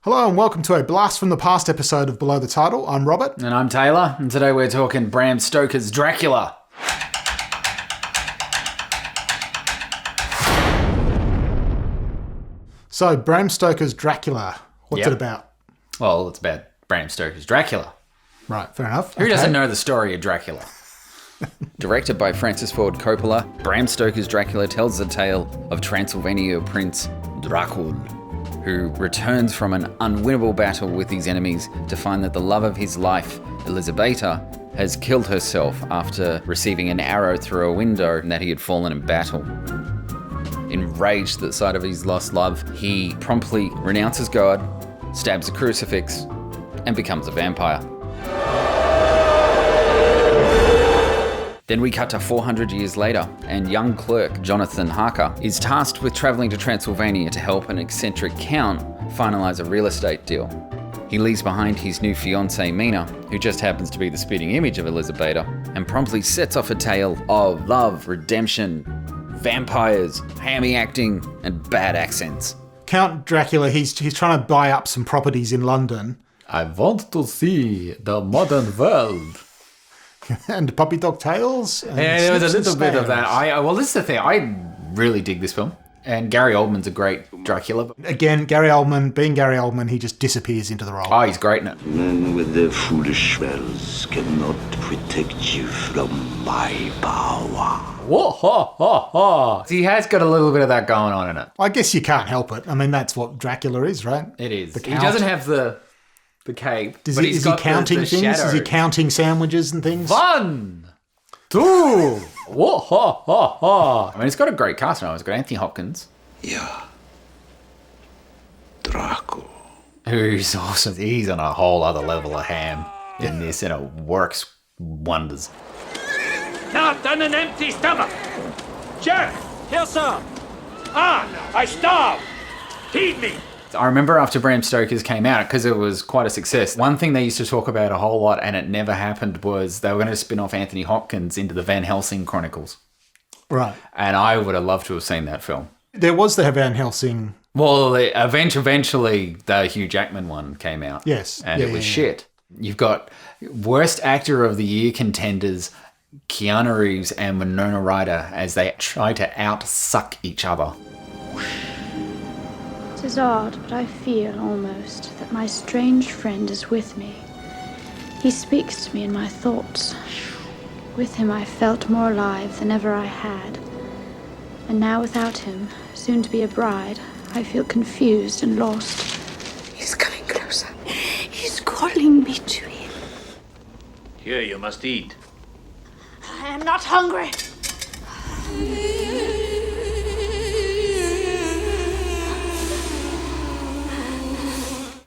Hello and welcome to a Blast from the Past episode of Below the Title. I'm Robert. And I'm Taylor, and today we're talking Bram Stoker's Dracula. So, Bram Stoker's Dracula. What's it about? Well, it's about Bram Stoker's Dracula. Right, fair enough. Who doesn't know the story of Dracula? Directed by Francis Ford Coppola, Bram Stoker's Dracula tells the tale of Transylvania prince Dracul, who returns from an unwinnable battle with his enemies to find that the love of his life, Elisabetta, has killed herself after receiving an arrow through a window and that he had fallen in battle. Enraged at the sight of his lost love, he promptly renounces God, stabs a crucifix, and becomes a vampire. Then we cut to 400 years later, and young clerk Jonathan Harker is tasked with travelling to Transylvania to help an eccentric count finalise a real estate deal. He leaves behind his new fiancée Mina, who just happens to be the spitting image of Elisabetta, and promptly sets off a tale of love, redemption, vampires, hammy acting, and bad accents. Count Dracula, he's trying to buy up some properties in London. I want to see the modern world. And puppy dog tails. And yeah, there was a snips little and bit of snails. that. Well, this is the thing. I really dig this film. And Gary Oldman's a great Dracula. Again, Gary Oldman, he just disappears into the role. Oh, he's great in it. Men with their foolish spells cannot protect you from my power. Whoa, ha, ha, ha. He has got a little bit of that going on in it. I guess you can't help it. I mean, that's what Dracula is, right? It is. The He count. doesn't have the cape. Is but he he's got counting the things? shadow. Is he counting sandwiches and things? 1, 2, whoa, ha, ha, ha. I mean, it's got a great cast now. It's got Anthony Hopkins, Yeah. Dracul. who's awesome. He's on a whole other level of ham in this, and it works wonders. Not on an empty stomach. Sheriff! Here, sir. I starve. Feed me. I remember after Bram Stoker's came out, because it was quite a success, one thing they used to talk about a whole lot, and it never happened, was they were going to spin off Anthony Hopkins into the Van Helsing Chronicles. Right. And I would have loved to have seen that film. There was the Van Helsing. Well, eventually the Hugh Jackman one came out. Yes. And Yeah, it was yeah, shit. You've got worst actor of the year contenders, Keanu Reeves and Winona Ryder, as they try to out-suck each other. It is odd, but I feel almost that my strange friend is with me. He speaks to me in my thoughts. With him I felt more alive than ever I had. And now without him, soon to be a bride, I feel confused and lost. He's coming closer. He's calling me to him. Here, you must eat. I am not hungry.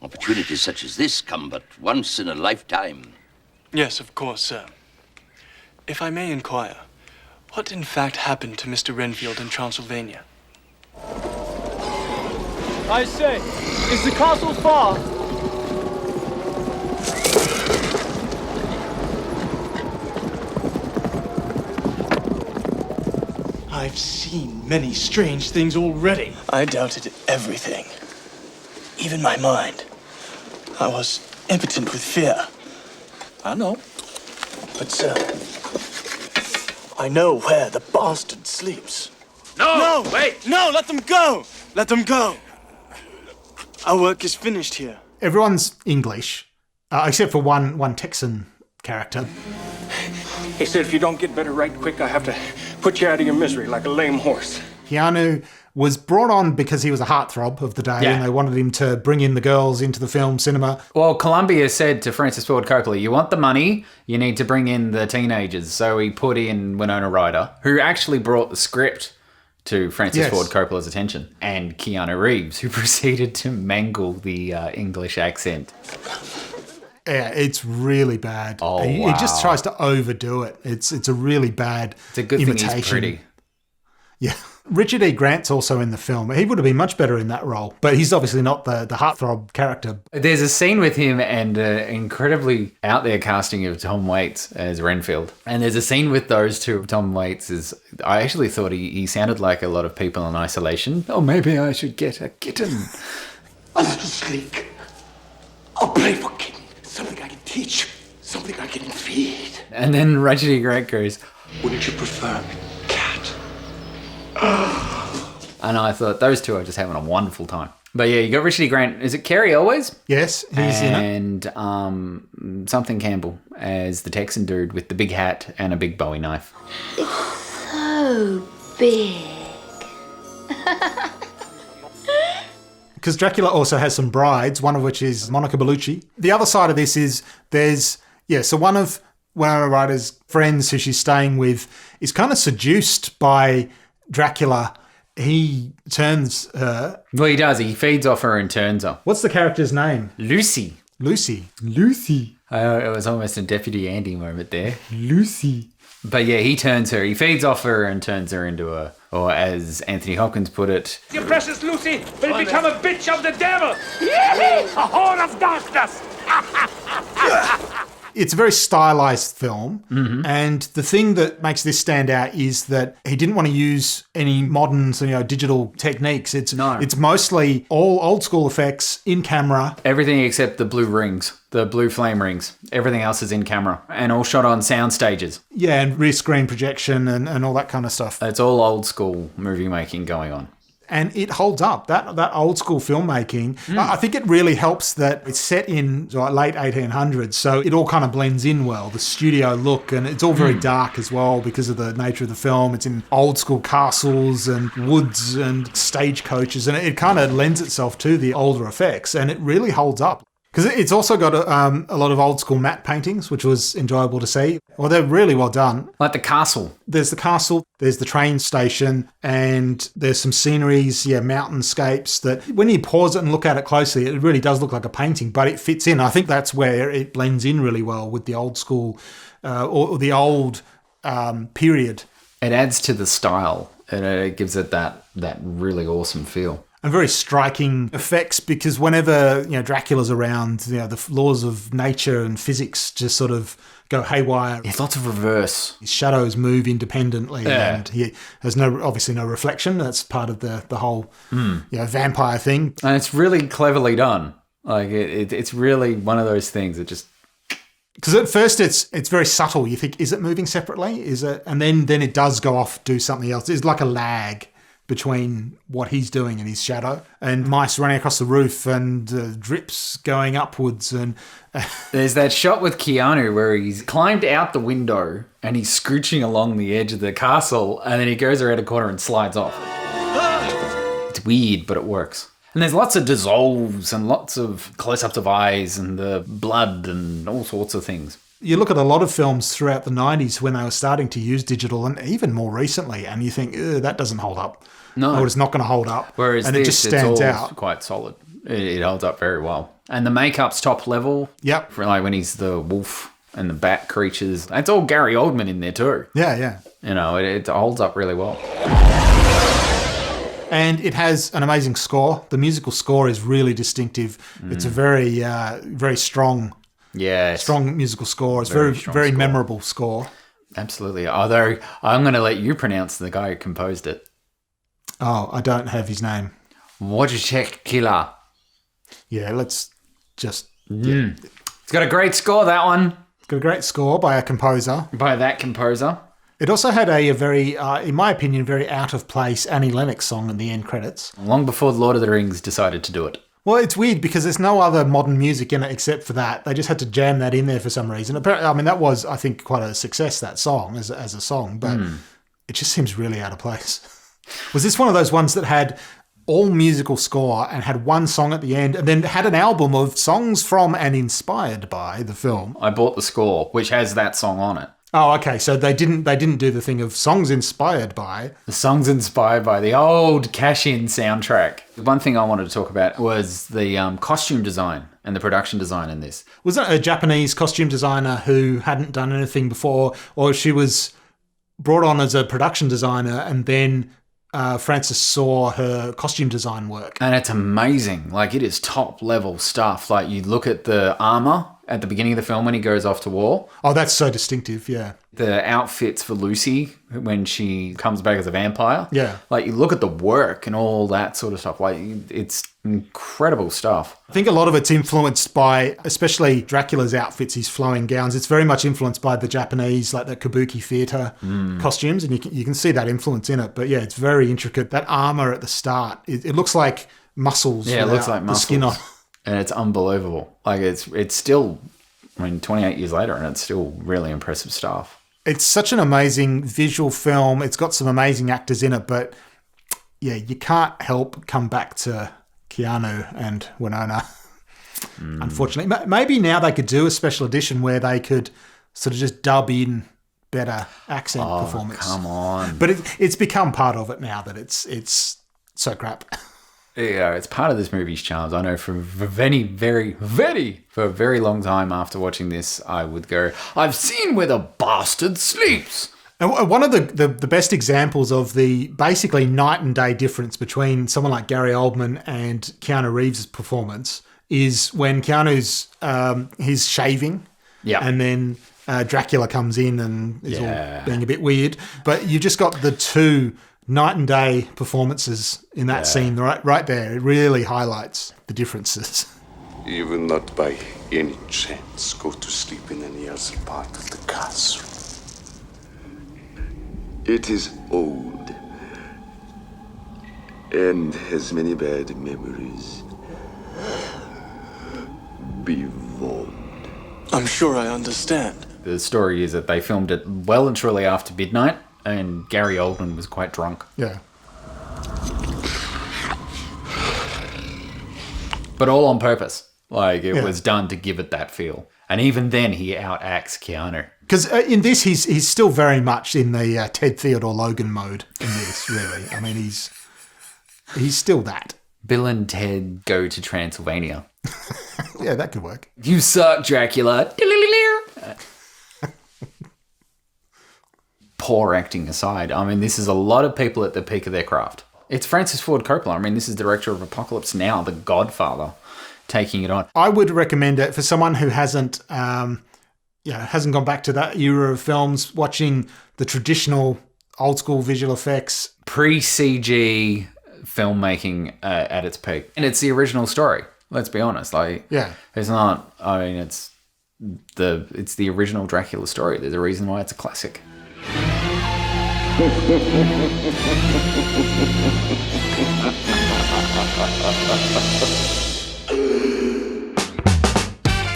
Opportunities such as this come but once in a lifetime. Yes, of course, sir. If I may inquire, what in fact happened to Mr. Renfield in Transylvania? I say, is the castle far? I've seen many strange things already. I doubted everything, even my mind. I was impotent with fear. I know. But, sir, I know where the bastard sleeps. No, wait. No, let them go! Let them go! Our work is finished here. Everyone's English, except for one Texan character. He said if you don't get better right quick, I have to put you out of your misery like a lame horse. Keanu was brought on because he was a heartthrob of the day, Yeah. and they wanted him to bring in the girls into the film cinema. Well, Columbia said to Francis Ford Coppola, you want the money, you need to bring in the teenagers. So he put in Winona Ryder, who actually brought the script to Francis Yes. Ford Coppola's attention, and Keanu Reeves, who proceeded to mangle the English accent. Yeah, it's really bad. Oh, he just wow. tries to overdo it. It's a really bad It's a good imitation. thing he's pretty. Yeah. Richard E. Grant's also in the film. He would have been much better in that role, but he's obviously not the heartthrob character. There's a scene with him and incredibly out there casting of Tom Waits as Renfield. And there's a scene with those two. Tom Waits I actually thought he sounded like a lot of people in isolation. Oh, maybe I should get a kitten. A little sleek. A brave king. Something I can teach. Something I can feed. And then Richard E. Grant goes, Wouldn't you prefer a cat? and I thought those two are just having a wonderful time. But yeah, you got Richard E. Grant. Is it Carey Elways? Yes, he's in it. And something Campbell as the Texan dude with the big hat and a big Bowie knife. It's so big. Because Dracula also has some brides, one of which is Monica Bellucci. The other side of this is so one of Winona Ryder's friends who she's staying with is kind of seduced by Dracula. He turns her. Well, he does. He feeds off her and turns her. What's the character's name? Lucy. Lucy. It was almost a Deputy Andy moment there. Lucy. But yeah, he turns her. He feeds off her and turns her into or as Anthony Hopkins put it, Your precious Lucy will become a bitch of the devil. Yee! A whore of darkness. It's a very stylized film, and the thing that makes this stand out is that he didn't want to use any modern, digital techniques. It's mostly all old school effects in camera. everything except the blue rings, the blue flame rings. Everything else is in camera and all shot on sound stages. Yeah, and rear screen projection and all that kind of stuff. It's all old school movie making going on. And it holds up. That old school filmmaking, I think it really helps that it's set in late 1800s, so it all kind of blends in well, the studio look, and it's all very dark as well because of the nature of the film. It's in old school castles and woods and stagecoaches, and it kind of lends itself to the older effects, and it really holds up. Because it's also got a lot of old school matte paintings, which was enjoyable to see. Well, they're really well done. Like the castle. There's the castle, there's the train station, and there's some sceneries, mountainscapes that when you pause it and look at it closely, it really does look like a painting, but it fits in. I think that's where it blends in really well with the old school or the old period. It adds to the style and it gives it that really awesome feel. And very striking effects because whenever Dracula's around, the laws of nature and physics just sort of go haywire. It's lots of reverse. His shadows move independently, and he has obviously no reflection. That's part of the whole vampire thing. And it's really cleverly done. Like it's really one of those things that just. Because at first it's very subtle. You think, is it moving separately? Is it? And then it does go off, do something else. It's like a lag between what he's doing and his shadow, and mice running across the roof and drips going upwards. And there's that shot with Keanu where he's climbed out the window and he's scooching along the edge of the castle, and then he goes around a corner and slides off. It's weird, but it works. And there's lots of dissolves and lots of close-ups of eyes and the blood and all sorts of things. You look at a lot of films throughout the 90s when they were starting to use digital, and even more recently, and you think, that doesn't hold up. No. Or it's not going to hold up. Whereas and it just stands out. Quite solid. It holds up very well. And the makeup's top level. Yep. For like when he's the wolf and the bat creatures. It's all Gary Oldman in there too. Yeah. It holds up really well. And it has an amazing score. The musical score is really distinctive. It's a very, very strong... Yeah, strong musical score. It's very memorable score. Absolutely. Although I'm going to let you pronounce the guy who composed it. Oh, I don't have his name. Wojciech Killer. Yeah, let's just. It's got a great score, that one. It's got a great score by a composer. By that composer. It also had a very, in my opinion, very out of place Annie Lennox song in the end credits. Long before Lord of the Rings decided to do it. Well, it's weird because there's no other modern music in it except for that. They just had to jam that in there for some reason. Apparently, that was, I think, quite a success, that song, as a song, but it just seems really out of place. Was this one of those ones that had all musical score and had one song at the end and then had an album of songs from and inspired by the film? I bought the score, which has that song on it. Oh, okay. So they didn't do the thing of songs inspired by. The songs inspired by the old Cash-In soundtrack. One thing I wanted to talk about was the costume design and the production design in this. Was it a Japanese costume designer who hadn't done anything before, or she was brought on as a production designer and then Francis saw her costume design work? And it's amazing. Like, it is top level stuff. Like, you look at the armor at the beginning of the film when he goes off to war. Oh, that's so distinctive, yeah. The outfits for Lucy when she comes back as a vampire. Yeah. Like, you look at the work and all that sort of stuff. Like, it's incredible stuff. I think a lot of it's influenced by, especially Dracula's outfits, his flowing gowns. It's very much influenced by the Japanese, like the kabuki theatre costumes, and you can see that influence in it. But yeah, it's very intricate. That armour at the start, it looks like muscles. Yeah, it looks like muscles. The skin on. And it's unbelievable. Like, it's still, 28 years later, and it's still really impressive stuff. It's such an amazing visual film. It's got some amazing actors in it, but yeah, you can't help come back to Keanu and Winona. Unfortunately, maybe now they could do a special edition where they could sort of just dub in better accent performance. Come on! But it's become part of it now that it's so crap. Yeah, it's part of this movie's charms. I know for a very long time after watching this, I would go, I've seen where the bastard sleeps. And one of the best examples of the basically night and day difference between someone like Gary Oldman and Keanu Reeves' performance is when Keanu's he's shaving, and then Dracula comes in and is all being a bit weird. But you just got the two night and day performances in that scene right there. It really highlights the differences. You will not by any chance go to sleep in any other part of the castle. It is old and has many bad memories. Be warned. I'm sure I understand. The story is that they filmed it well and truly after midnight, and Gary Oldman was quite drunk. Yeah. But all on purpose. Like, it was done to give it that feel. And even then, he outacts Keanu. Because in this, he's still very much in the Ted Theodore Logan mode in this, really. I mean, he's still that. Bill and Ted Go to Transylvania. Yeah, that could work. You suck, Dracula. Poor acting aside, I mean, this is a lot of people at the peak of their craft. It's Francis Ford Coppola. I mean, this is director of Apocalypse Now, The Godfather, taking it on. I would recommend it for someone who hasn't gone back to that era of films, watching the traditional old school visual effects. Pre-CG filmmaking at its peak. And it's the original story, let's be honest. It's not, I mean, it's the original Dracula story. There's a reason why it's a classic.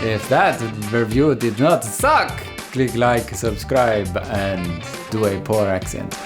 If that review did not suck, click like, subscribe, and do a poor accent.